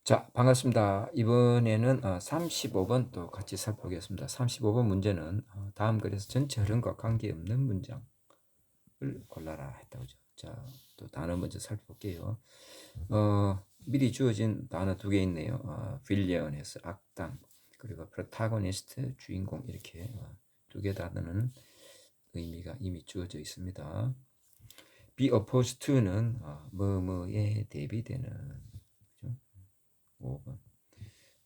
자, 반갑습니다. 이번에는 35번 또 같이 살펴보겠습니다. 35번 문제는 다음 글에서 전체 흐름과 관계없는 문장을 골라라 했다고죠. 자, 또 단어 먼저 살펴볼게요. 미리 주어진 단어 두 개 있네요. 빌리언에서 악당, 그리고 프로타고니스트, 주인공 이렇게 두 개 단어는 의미가 이미 주어져 있습니다. be opposed to는 뭐뭐에 대비되는, 그죠? 5번.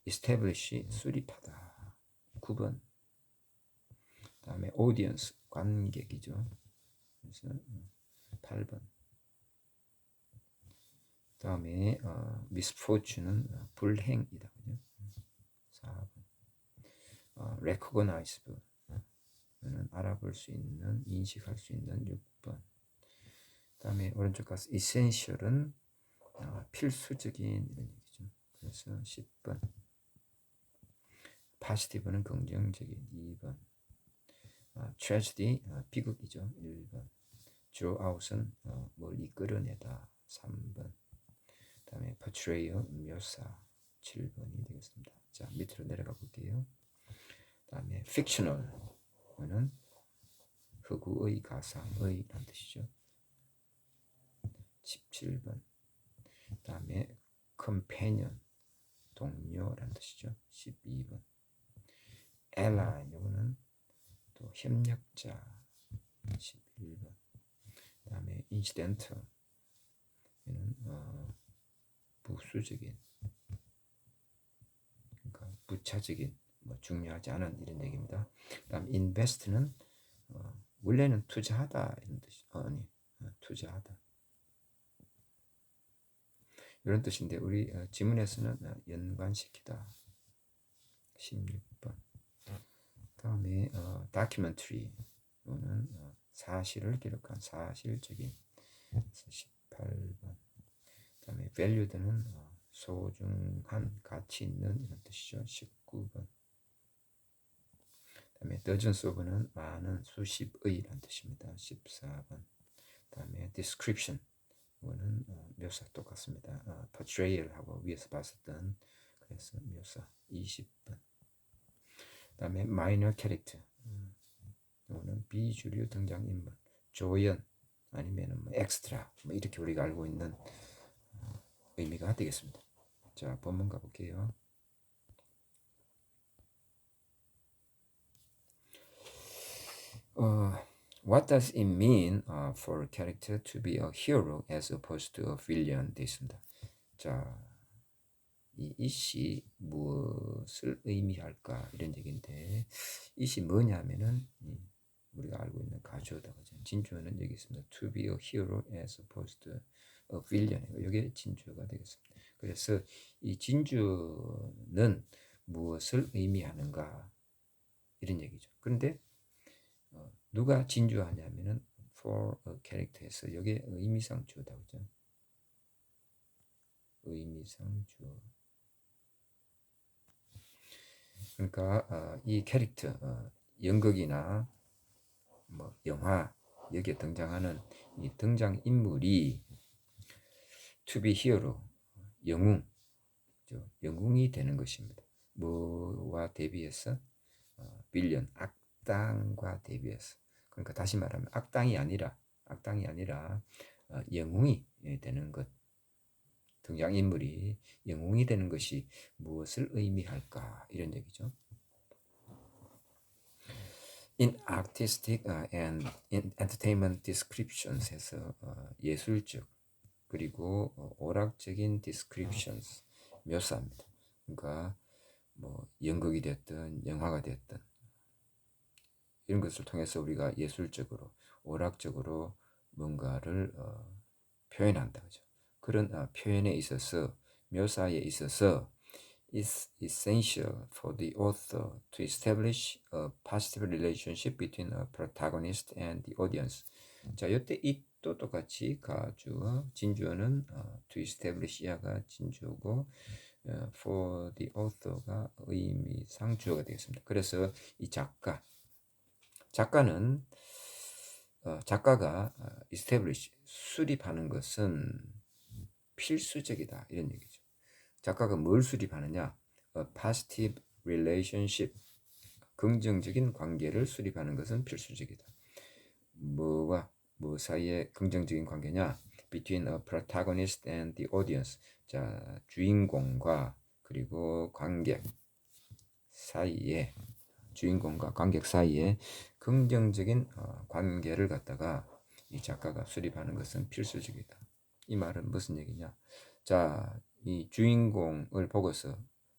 establish 수립하다. 9번. 다음에 audience 관객이죠. 그래서 8번. 다음에 misfortune은 불행이다. 그죠? 4번. recognizable 는 알아볼 수 있는, 인식할 수 있는. 6번. 다음에 오른쪽 가서 essential은 필수적인 이런 얘기죠. 그래서 10번. positive는 긍정적인. 2번. tragedy 비극이죠. 1번. draw out은 뭘 이끌어내다. 3번. 다음에 portrayal 묘사. 7번이 되겠습니다. 자, 밑으로 내려가 볼게요. 다음에 fictional은 허구의, 가상의 라는 뜻이죠. 17번. 다음에 companion 동료라는 뜻이죠. 12번. ally 이거는 또 협력자. 11번. 다음에 incidental 이는 부수적인, 그러니까 부차적인, 중요하지 않은 이런 얘기입니다. 다음 invest는 원래는 투자하다 이런 뜻이 투자하다 이런 뜻인데 우리 지문에서는 연관시키다. 16번. 다음에 documentary 이거는 사실을 기록한, 사실적인. 18번. 다음에 valued는 소중한, 가치 있는 이런 뜻이죠. 19번. 다음에 dozens of는 많은, 수십의 라는 뜻입니다. 14번. 다음에 description 이거는 묘사 똑같습니다. portrayal하고 위에서 봤었던, 그래서 묘사. 20번. 다음에 minor character 이거는 비주류 등장인물, 조연 아니면 엑스트라 이렇게 우리가 알고 있는 의미가 되겠습니다. 자, 본문 가볼게요. What does it mean for a character to be a hero as opposed to a villain? 되어 있습니다. 자, 이 it이 무엇을 의미할까 이런 얘기인데, it이 뭐냐면은 우리가 알고 있는 가주어다. 진주어는 여기 있습니다. To be a hero as opposed to a villain. 이게 진주어가 되겠습니다. 그래서 이 진주어는 무엇을 의미하는가 이런 얘기죠. 그런데 누가 진주하냐면은 for a character에서 여기 의미상 주어다. 그죠? 의미상 주어. 그러니까 이 캐릭터, 연극이나 영화 여기에 등장하는 이 등장 인물이 to be hero, 영웅, 영웅이 되는 것입니다. 뭐와 대비해서 빌런, 악당과 대비해서. 그러니까 다시 말하면 악당이 아니라 영웅이 되는 것. 등장인물이 영웅이 되는 것이 무엇을 의미할까 이런 얘기죠. In artistic and in entertainment descriptions에서 예술적 그리고 오락적인 descriptions 묘사입니다. 그러니까 연극이 됐든 영화가 됐든 이런 것을 통해서 우리가 예술적으로, 오락적으로 뭔가를 표현한다. 그죠? 그런 표현에 있어서, 묘사에 있어서 it's essential for the author to establish a positive relationship between a protagonist and the audience. 자, 이때 it도 똑같이 가주어, 진주어는 to establish 야가 진주어고 for the author가 의미상 주어가 되겠습니다. 그래서 이 작가는 작가가 establish 수립하는 것은 필수적이다 이런 얘기죠. 작가가 뭘 수립하느냐? A positive relationship. 긍정적인 관계를 수립하는 것은 필수적이다. 뭐와 뭐 사이에 긍정적인 관계냐? Between a protagonist and the audience. 자, 주인공과 그리고 관객 사이에 주인공과 관객 사이에 긍정적인 관계를 갖다가 이 작가가 수립하는 것은 필수적이다. 이 말은 무슨 얘기냐? 자, 이 주인공을 보고서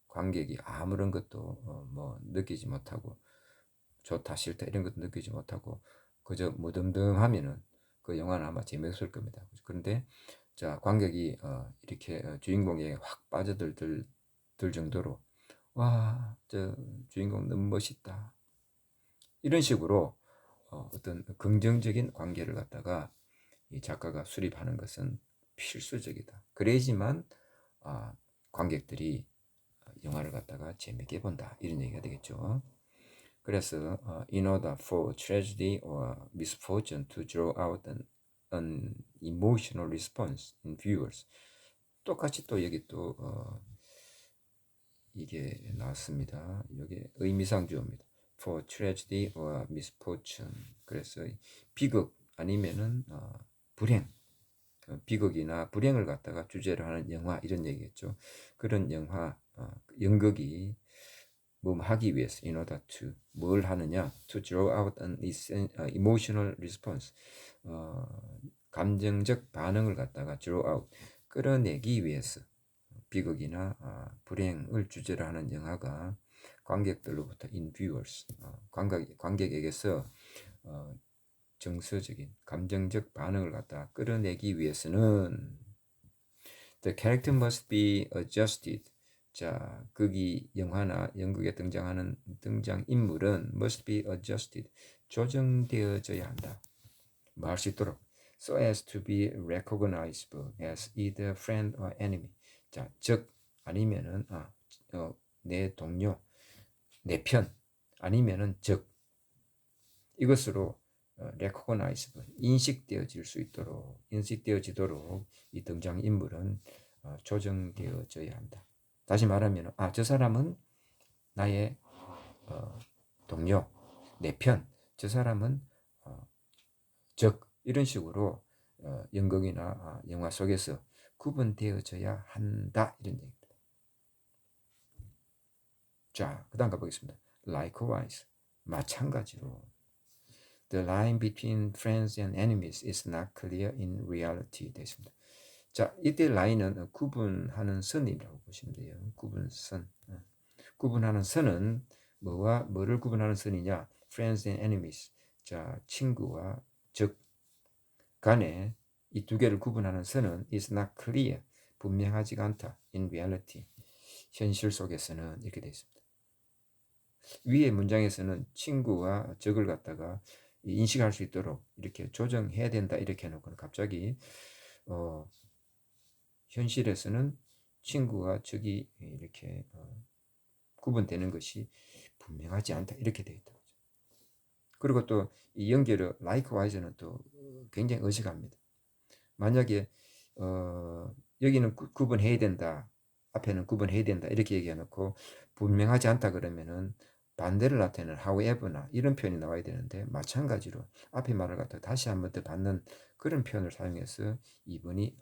관객이 아무런 것도 뭐 느끼지 못하고 좋다 싫다 이런 것도 느끼지 못하고 그저 무덤덤하면은 그 영화는 아마 재미없을 겁니다. 그런데 자, 관객이 이렇게 주인공에 확 빠져들 정도로 와, 저 주인공 너무 멋있다. 이런 식으로 어떤 긍정적인 관계를 갖다가 이 작가가 수립하는 것은 필수적이다. 그래야지만 관객들이 영화를 갖다가 재밌게 본다. 이런 얘기가 되겠죠. 그래서 in order for tragedy or misfortune to draw out an emotional response in viewers. 똑같이 또 여기 또 이게 나왔습니다. 이게 의미상주어입니다. For tragedy or misfortune. 그래서 비극 아니면은 불행, 비극이나 불행을 갖다가 주제로 하는 영화 이런 얘기겠죠. 그런 영화, 연극이 뭐 하기 위해서 in order to 뭘 하느냐? To draw out an emotional response. 감정적 반응을 갖다가 draw out 끌어내기 위해서 비극이나 불행을 주제로 하는 영화가 관객들로부터 in viewers 관객에게서 정서적인 감정적 반응을 갖다 끌어내기 위해서는 the character must be adjusted. 자, 거기 영화나 연극에 등장하는 등장인물은 must be adjusted. 조정되어져야 한다. 말할 수 있도록 so as to be recognizable as either friend or enemy. 자, 즉 아니면은 내 동료, 내 편 아니면은 즉 이것으로 recognizable 인식되어질 수 있도록 인식되어지도록 이 등장 인물은 조정되어져야 한다. 다시 말하면 저 사람은 나의 동료, 내 편, 저 사람은 즉 이런 식으로 연극이나 영화 속에서 구분되어져야 한다 이런 얘기입니다. 자, 그 다음 가보겠습니다. Likewise, 마찬가지로 The line between friends and enemies is not clear in reality 되습니다. 자, 이때 라인은 구분하는 선이라고 보시면 돼요. 구분선. 구분하는 선은 뭐와 뭐를 구분하는 선이냐? Friends and enemies. 자, 친구와 적 간에 이 두 개를 구분하는 선은 is not clear. 분명하지가 않다. In reality. 현실 속에서는 이렇게 되어 있습니다. 위의 문장에서는 친구와 적을 갖다가 인식할 수 있도록 이렇게 조정해야 된다 이렇게 해놓고 갑자기 현실에서는 친구와 적이 이렇게 구분되는 것이 분명하지 않다 이렇게 되어 있다. 그리고 또 이 연결을 likewise는 또 굉장히 어색합니다. 만약에 여기는 구분해야 된다, 앞에는 구분해야 된다 이렇게 얘기해놓고 분명하지 않다 그러면은 반대를 나타내는 however나 이런 표현이 나와야 되는데 마찬가지로 앞에 말을 갖다 다시 한 번 더 받는 그런 표현을 사용해서 2번이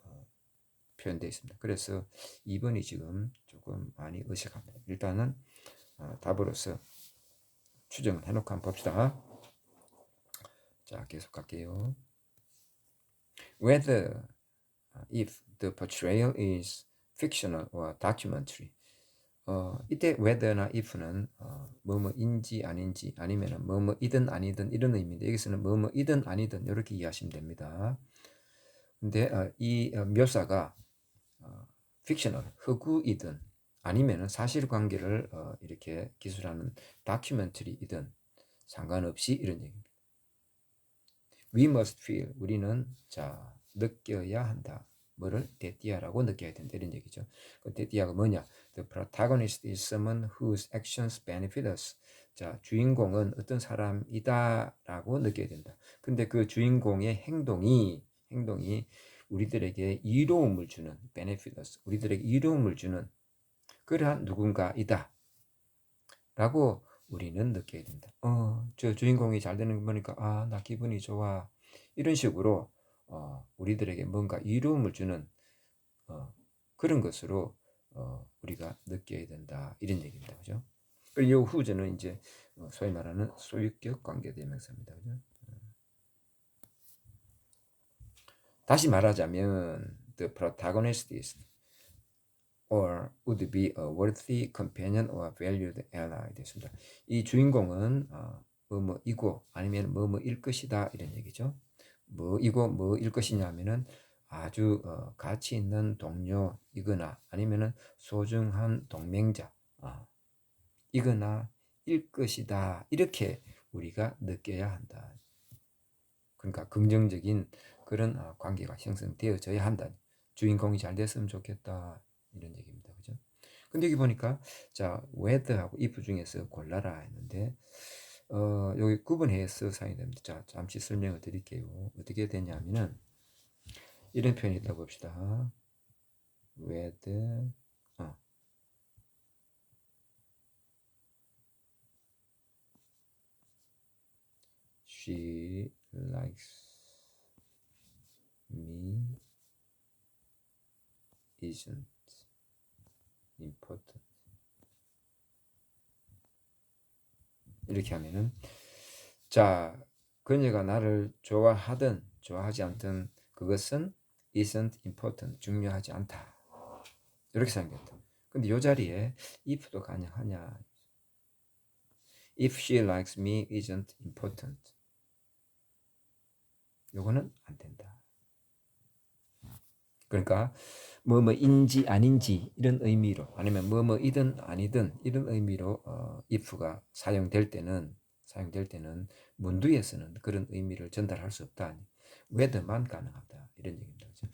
표현되어 있습니다. 그래서 2번이 지금 조금 많이 어색합니다. 일단은 답으로서 추정을 해놓고 한번 봅시다. 자, 계속 갈게요. Whether if the portrayal is fictional or documentary. 이때 whether나 if는 뭐뭐인지 아닌지 아니면 뭐뭐이든 아니든 이런 의미인데 여기서는 뭐뭐이든 아니든 이렇게 이해하시면 됩니다. 근데 이 묘사가 fictional 허구이든 아니면 사실관계를 이렇게 기술하는 documentary이든 상관없이 이런 얘기입니다. We must feel 우리는 자 느껴야 한다. 뭐를 데띠아라고 느껴야 된다 이런 얘기죠. 그 데띠아가 뭐냐? The protagonist is someone whose actions benefit us. 자, 주인공은 어떤 사람이다라고 느껴야 된다. 근데 그 주인공의 행동이 우리들에게 이로움을 주는 benefit us. 우리들에게 이로움을 주는 그러한 누군가이다 라고 우리는 느껴야 된다. 저 주인공이 잘 되는 거 보니까 나 기분이 좋아. 이런 식으로 우리들에게 뭔가 이로움을 주는 그런 것으로 우리가 느껴야 된다. 이런 얘기입니다. 그죠? 그리고 이 후제는 이제 소위 말하는 소유격 관계대명사입니다. 그죠? 다시 말하자면 the protagonist is or would be a worthy companion or valued ally 됐습니다. 이 주인공은 뭐뭐이고 아니면 뭐뭐일 것이다 이런 얘기죠. 뭐이고 뭐일 것이냐면은 아주 가치 있는 동료이거나 아니면은 소중한 동맹자 이거나 일 것이다 이렇게 우리가 느껴야 한다. 그러니까 긍정적인 그런 관계가 형성되어져야 한다. 주인공이 잘 됐으면 좋겠다 이런 얘기입니다. 그죠? 근데 여기 보니까 자 whether하고 if 중에서 골라라 했는데 여기 구분해서 사용이 됩니다. 자 잠시 설명을 드릴게요. 어떻게 되냐면은 이런 표현이 있다 봅시다. whether she likes me isn't important. 이렇게 하면은 자 그녀가 나를 좋아하든 좋아하지 않든 그것은 isn't important 중요하지 않다 이렇게 생겼다. 근데 이 자리에 if도 가능하냐? If she likes me isn't important. 요거는 안 된다. 그러니까 뭐뭐인지 아닌지 이런 의미로 아니면 뭐뭐이든 아니든 이런 의미로 if가 사용될 때는 문두에서는 그런 의미를 전달할 수 없다. whether만 가능하다. 이런 얘기입니다. 그렇죠?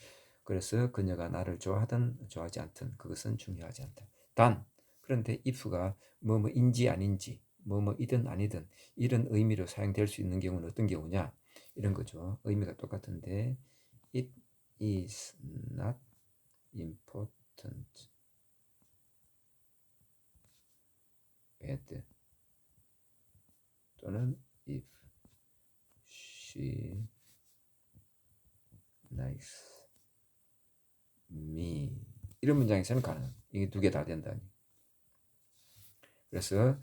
그래서 그녀가 나를 좋아하든 좋아하지 않든 그것은 중요하지 않다. 그런데 if가 뭐뭐인지 아닌지 뭐뭐이든 아니든 이런 의미로 사용될 수 있는 경우는 어떤 경우냐? 이런 거죠. 의미가 똑같은데 it is not important whether 또는 if she likes me 이런 문장에서는 가능. 이게 두 개 다 된다니. 그래서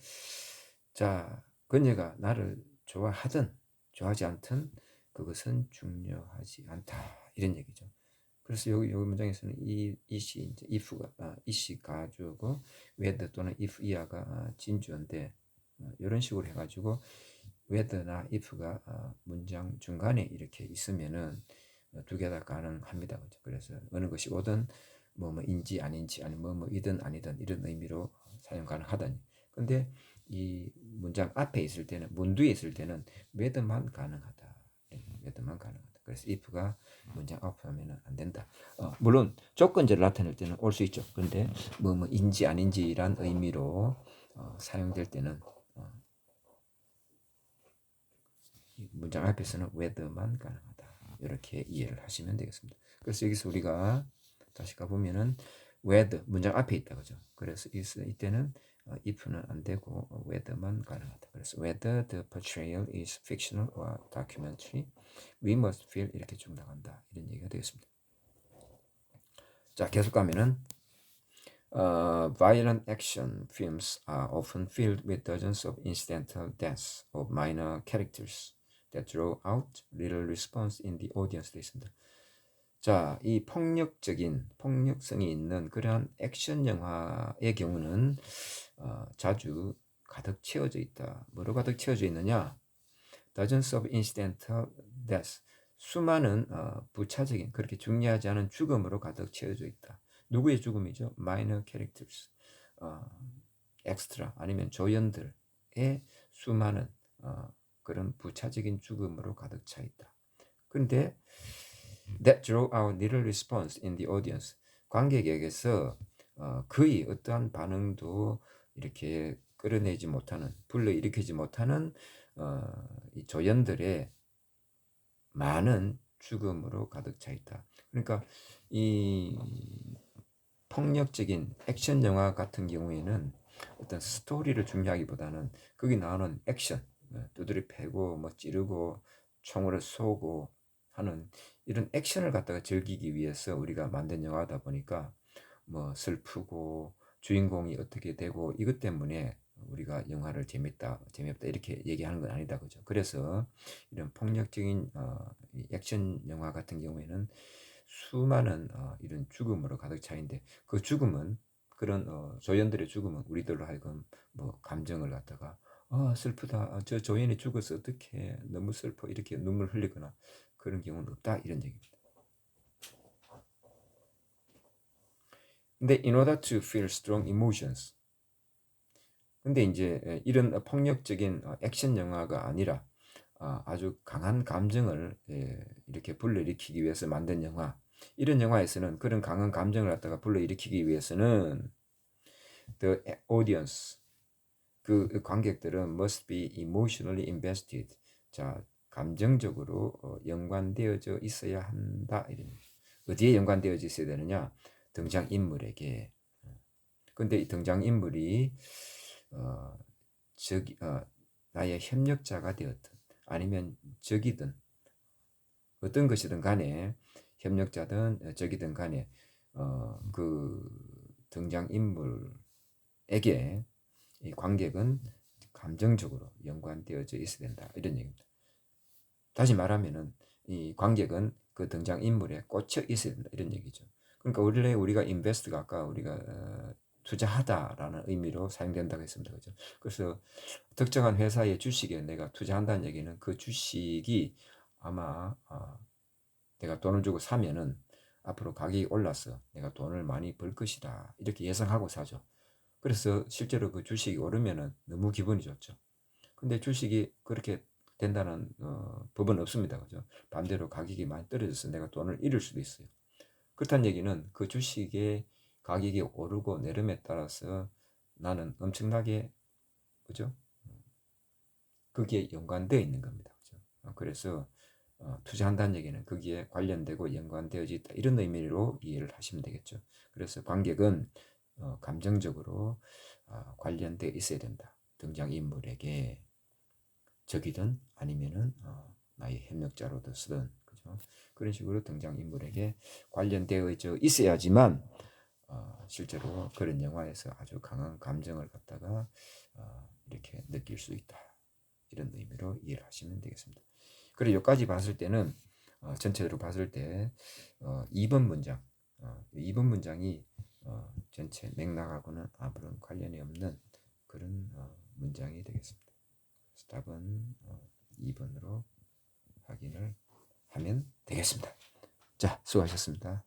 자 그녀가 나를 좋아하든 좋아하지 않든 그것은 중요하지 않다 이런 얘기죠. 그래서 여기 문장에서는 이 이시 이제 if가 이시 가주고 whether 또는 if 이하가 진주어인데 이런 식으로 해가지고 whether나 if가 문장 중간에 이렇게 있으면은 두 개 다 가능합니다. 그래서 어느 것이 오든 뭐뭐인지 아닌지 아니 뭐뭐이든 아니든 이런 의미로 사용 가능하다니. 근데 이 문장 앞에 있을 때는 문두에 있을 때는 whether만 가능하다. whether만 가능하다. 그래서 if가 문장 앞에 하면 안 된다. 물론 조건절을 나타낼 때는 올 수 있죠. 근데 뭐뭐인지 아닌지란 의미로 사용될 때는 문장 앞에서는 whether만 가능하다. 이렇게 이해를 하시면 되겠습니다. 그래서 여기서 우리가 다시 가보면은 whether 문장 앞에 있다 그죠? 그래서 이때는 if는 안 되고 whether만 가능하다. 그래서 whether the portrayal is fictional or documentary, we must feel 이렇게 중단한다. 이런 얘기가 되겠습니다. 자 계속 가면은 violent action films are often filled with dozens of incidental deaths of minor characters that draw out little response in the audience. 있습니다. 자, 이 폭력성이 있는 그러한 액션 영화의 경우는 자주 가득 채워져 있다. 뭐로 가득 채워져 있느냐? Dozens of incidental deaths. 수많은 부차적인 그렇게 중요하지 않은 죽음으로 가득 채워져 있다. 누구의 죽음이죠? Minor characters. 엑스트라 아니면 조연들의 수많은 그런 부차적인 죽음으로 가득 차 있다. 그런데 that drew out little response in the audience. 관객에게서 거의 어떠한 반응도 이렇게 끌어내지 못하는, 불러일으키지 못하는 이 조연들의 많은 죽음으로 가득 차 있다. 그러니까 이 폭력적인 액션 영화 같은 경우에는 어떤 스토리를 중요하기보다는 거기 나오는 액션, 두드려 패고 뭐 찌르고 총으로 쏘고 하는 이런 액션을 갖다가 즐기기 위해서 우리가 만든 영화다 보니까 뭐 슬프고 주인공이 어떻게 되고 이것 때문에 우리가 영화를 재미없다 이렇게 얘기하는 건 아니다, 그죠? 그래서 이런 폭력적인 액션 영화 같은 경우에는 수많은 이런 죽음으로 가득 차인데 그 죽음은 그런 조연들의 죽음은 우리들로 하여금 뭐 감정을 갖다가 슬프다, 저 조연이 죽어서 어떡해, 너무 슬퍼, 이렇게 눈물 흘리거나 그런 경우는 없다, 이런 얘기입니다. 근데 in order to feel strong emotions, 근데 이제 이런 폭력적인 액션 영화가 아니라 아주 강한 감정을 이렇게 불러일으키기 위해서 만든 영화, 이런 영화에서는 그런 강한 감정을 갖다가 불러일으키기 위해서는 the audience, 그 관객들은 must be emotionally invested, 자, 감정적으로 연관되어져 있어야 한다, 이런. 어디에 연관되어져 있어야 되느냐? 등장인물에게. 근데 이 등장인물이 어, 나의 협력자가 되었든 아니면 적이든 어떤 것이든 간에, 협력자든 적이든 간에 그 등장인물에게 이 관객은 감정적으로 연관되어져 있어야 된다, 이런 얘기입니다. 다시 말하면은 이 관객은 그 등장인물에 꽂혀 있어야 된다, 이런 얘기죠. 그러니까 원래 우리가 인베스트가 아까 우리가 투자하다라는 의미로 사용된다고 했습니다, 그죠? 그래서 특정한 회사의 주식에 내가 투자한다는 얘기는 그 주식이 아마 내가 돈을 주고 사면은 앞으로 가격이 올라서 내가 돈을 많이 벌 것이다, 이렇게 예상하고 사죠. 그래서 실제로 그 주식이 오르면은 너무 기분이 좋죠. 근데 주식이 그렇게 된다는 법은 없습니다, 그죠? 반대로 가격이 많이 떨어져서 내가 돈을 잃을 수도 있어요. 그렇다는 얘기는 그 주식의 가격이 오르고 내림에 따라서 나는 엄청나게, 그죠? 거기에 연관되어 있는 겁니다, 그죠? 그래서 투자한다는 얘기는 거기에 관련되고 연관되어져 있다, 이런 의미로 이해를 하시면 되겠죠. 그래서 관객은 감정적으로 관련되어 있어야 된다, 등장인물에게. 적이든 아니면은 나의 협력자로도 쓰든, 그죠? 그런 식으로 등장인물에게 관련되어져 있어야지만 실제로 그런 영화에서 아주 강한 감정을 갖다가 이렇게 느낄 수 있다, 이런 의미로 이해를 하시면 되겠습니다. 그리고 여기까지 봤을 때는 전체적으로 봤을 때 2번 문장, 2번 문장이 전체 맥락하고는 아무런 관련이 없는 그런 문장이 되겠습니다. 답은 2번으로 확인을 하면 되겠습니다. 자, 수고하셨습니다.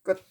끝.